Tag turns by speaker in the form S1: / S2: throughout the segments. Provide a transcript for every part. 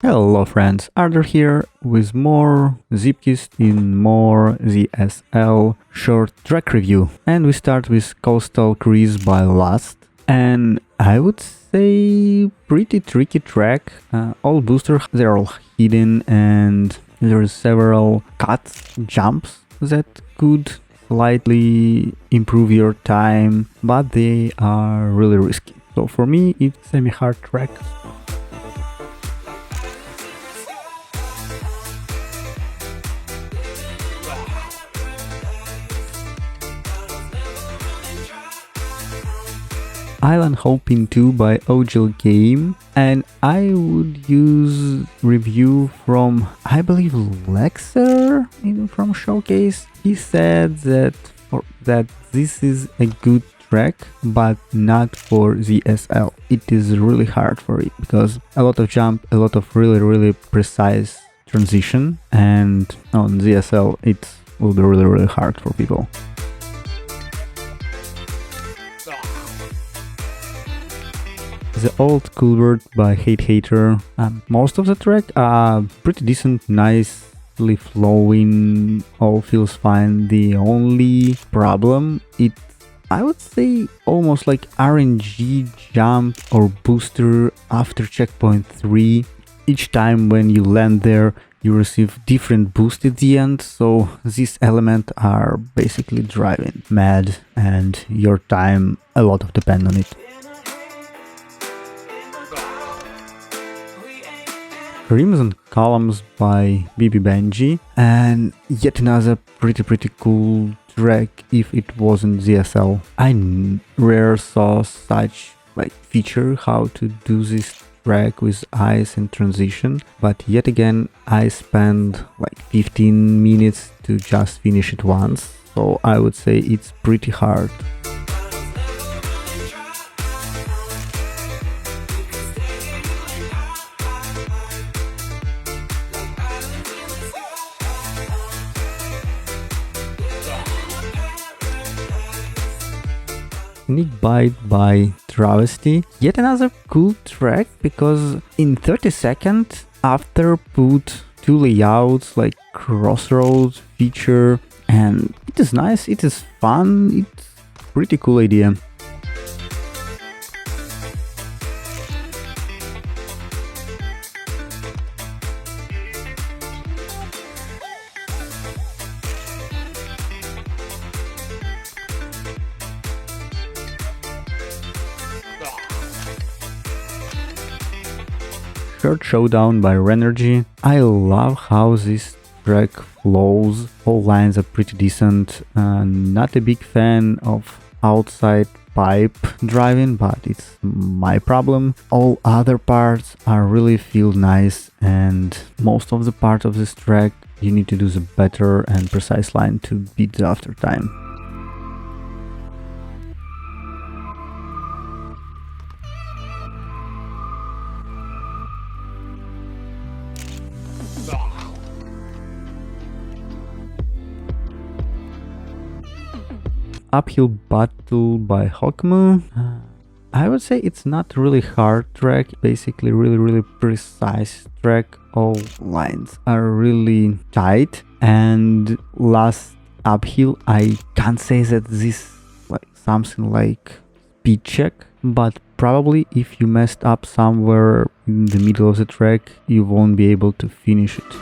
S1: Hello friends, Arthur here with more Zeepkist in more ZSL short track review. And we start with Coastal Cruise by Last. And I would say pretty tricky track. All boosters, they're all hidden and there's several cuts, jumps that could slightly improve your time, but they are really risky. So for me, it's semi-hard track. Island Hopping 2 by Old Game, and I would use review from, I believe, Lexer from Showcase. He said that this is a good track, but not for ZSL. It is really hard for it because a lot of jump, a lot of really precise transition, and on ZSL it will be really hard for people. The Old Culvert by Hate Hater. Most of the track are pretty decent, nicely flowing, all feels fine. The only problem, I would say almost like RNG jump or booster after checkpoint 3. Each time when you land there, you receive different boost at the end, so these elements are basically driving mad and your time, a lot of depend on it. Crimson Columns by BB Benji, and yet another pretty cool track if it wasn't ZSL. I rare saw such feature how to do this track with ice and transition, but yet again I spent 15 minutes to just finish it once, so I would say it's pretty hard. Snek Byte by Travesty. Yet another cool track because in 30 seconds after put 2 layouts like crossroads feature, and it is nice, it is fun, it's pretty cool idea. Showdown by Renergy. I love how this track flows, all lines are pretty decent. Not a big fan of outside pipe driving, but it's my problem. All other parts are really feel nice, and most of the part of this track you need to do the better and precise line to beat the after time. Uphill Battle by Hokmu. I would say it's not really hard track, basically really precise track. All lines are really tight, and last uphill I can't say that this something like speed check, but probably if you messed up somewhere in the middle of the track you won't be able to finish it.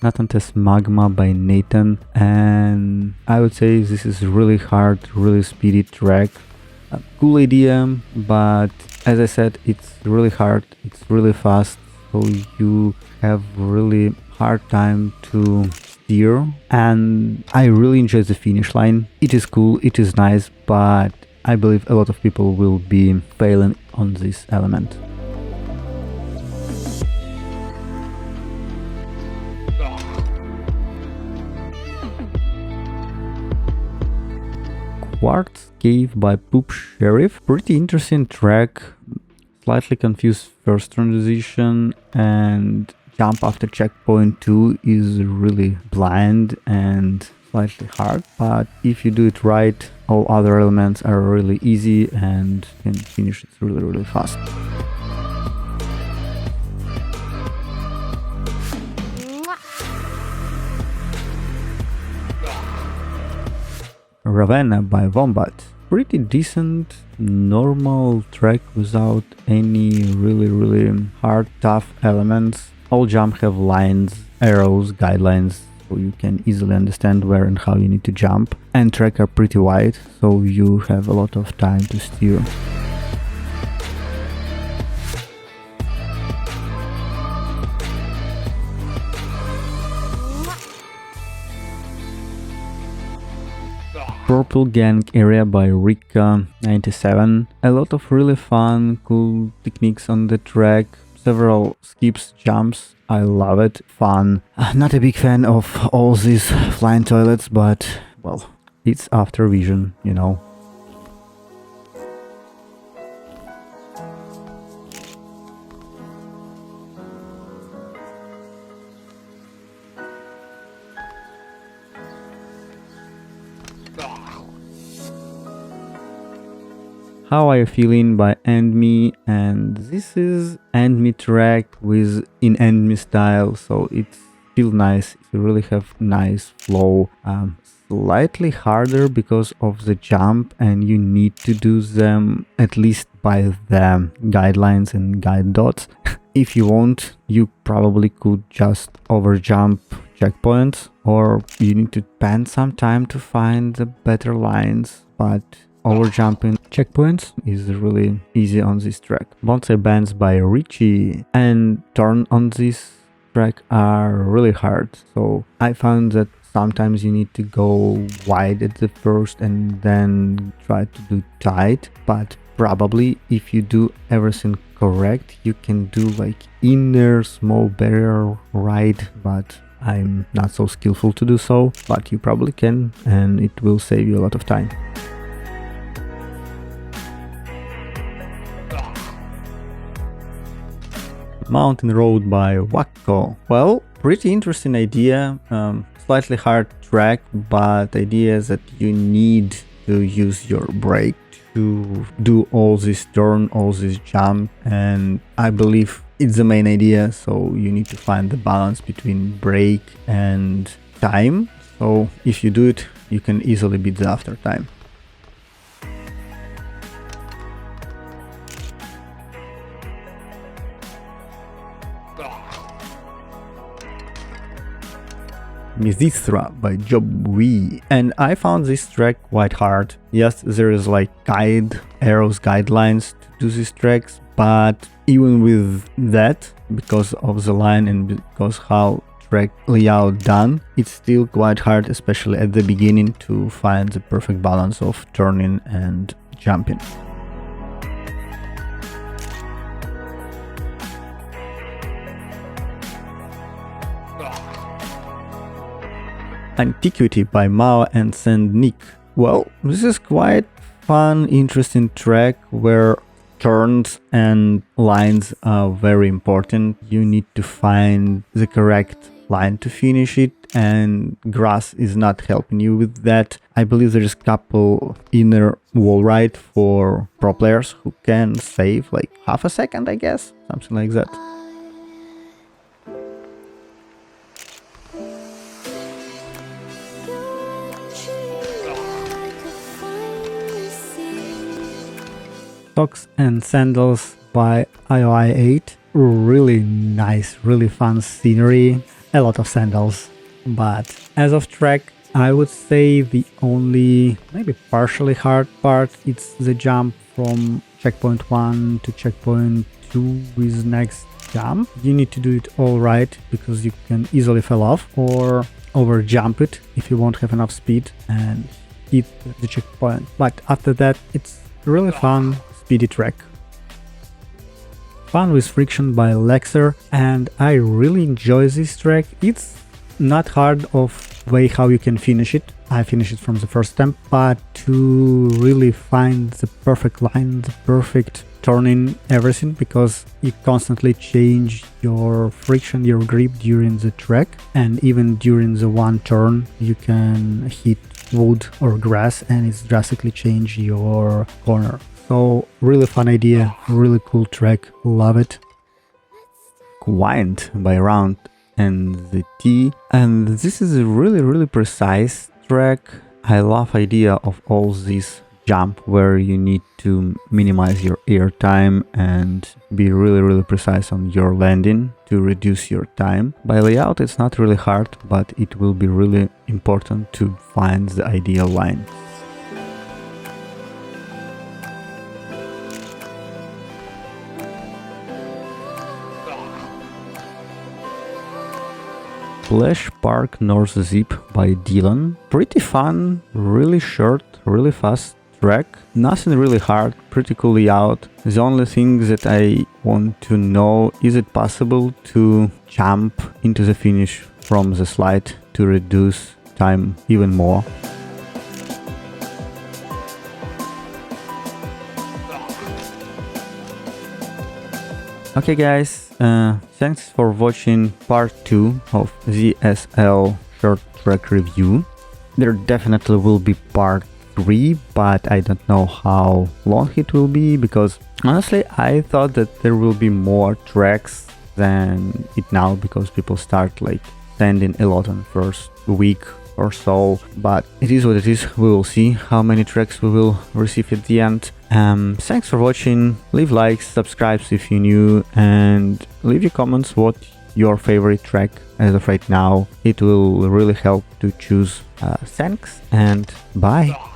S1: Natantes Magma by Nathan, and I would say this is really hard, really speedy track. Cool idea, but as I said, it's really hard, it's really fast, so you have really hard time to steer, and I really enjoy the finish line. It is cool, it is nice, but I believe a lot of people will be failing on this element. Quartz Cave by Poop Sheriff. Pretty interesting track, slightly confused first transition, and jump after checkpoint 2 is really blind and slightly hard, but if you do it right, all other elements are really easy and can finish it really fast. Ravenna by Wombat. Pretty decent, normal track without any really hard, tough elements. All jump have lines, arrows, guidelines, so you can easily understand where and how you need to jump. And track are pretty wide, so you have a lot of time to steer. Purple Gang area by Rika97. A lot of really fun, cool techniques on the track. Several skips, jumps. I love it. Fun. Not a big fan of all these flying toilets, but well, it's after vision, you know. How Are You Feeling by End Me, and this is End Me track with in End Me style, so it's still nice. You really have nice flow. Slightly harder because of the jump, and you need to do them at least by the guidelines and guide dots. If you want, you probably could just overjump checkpoints, or you need to spend some time to find the better lines, but overjumping checkpoints is really easy on this track. Bonsai Bends by Richie and turn on this track are really hard, so I found that sometimes you need to go wide at the first and then try to do tight, but probably if you do everything correct you can do like inner small barrier ride, but I'm not so skillful to do so, but you probably can, and it will save you a lot of time. Mountain Road by Wakko. Well, pretty interesting idea. Slightly hard track, but the idea is that you need to use your brake to do all this turn, all this jump, and I believe it's the main idea, so you need to find the balance between brake and time. So if you do it, you can easily beat the after time. Mizithra by Job Wee, and I found this track quite hard. Yes, there is like arrows, guidelines to do these tracks, but even with that, because of the line and because how track layout done, it's still quite hard, especially at the beginning, to find the perfect balance of turning and jumping. Antiquity by Mao and Snek. Well, this is quite fun, interesting track where turns and lines are very important. You need to find the correct line to finish it, and grass is not helping you with that. I believe there is a couple inner wall ride for pro players who can save like half a second, I guess, something like that. Socks and Sandals by IOI8. Really nice, really fun scenery, a lot of sandals, but as of track I would say the only maybe partially hard part it's the jump from checkpoint 1 to checkpoint 2 with next jump. You need to do it all right because you can easily fall off or over jump it if you won't have enough speed and hit the checkpoint, but after that it's really fun. Speedy track. Fun with Friction by Lexer, and I really enjoy this track. It's not hard of way how you can finish it. I finished it from the first attempt, but to really find the perfect line, the perfect turning everything because you constantly change your friction, your grip during the track, and even during the one turn you can hit wood or grass and it's drastically change your corner. So really fun idea, really cool track, love it. Quaint by Round and the T, and this is a really precise track. I love idea of all this jump where you need to minimize your air time and be really precise on your landing to reduce your time. By layout it's not really hard, but it will be really important to find the ideal line. Splash Park North Zeep by Dylan. Pretty fun, really short, really fast track. Nothing really hard, pretty cool layout. The only thing that I want to know, is it possible to jump into the finish from the slide to reduce time even more? Okay guys, thanks for watching part 2 of ZSL short track review. There definitely will be part 3, but I don't know how long it will be, because honestly I thought that there will be more tracks than it now, because people start like sending a lot on first week or so, but it is what it is. We will see how many tracks we will receive at the end. Thanks for watching, leave likes, subscribe if you're new, and leave your comments what your favorite track as of right now. It will really help to choose. Thanks and bye.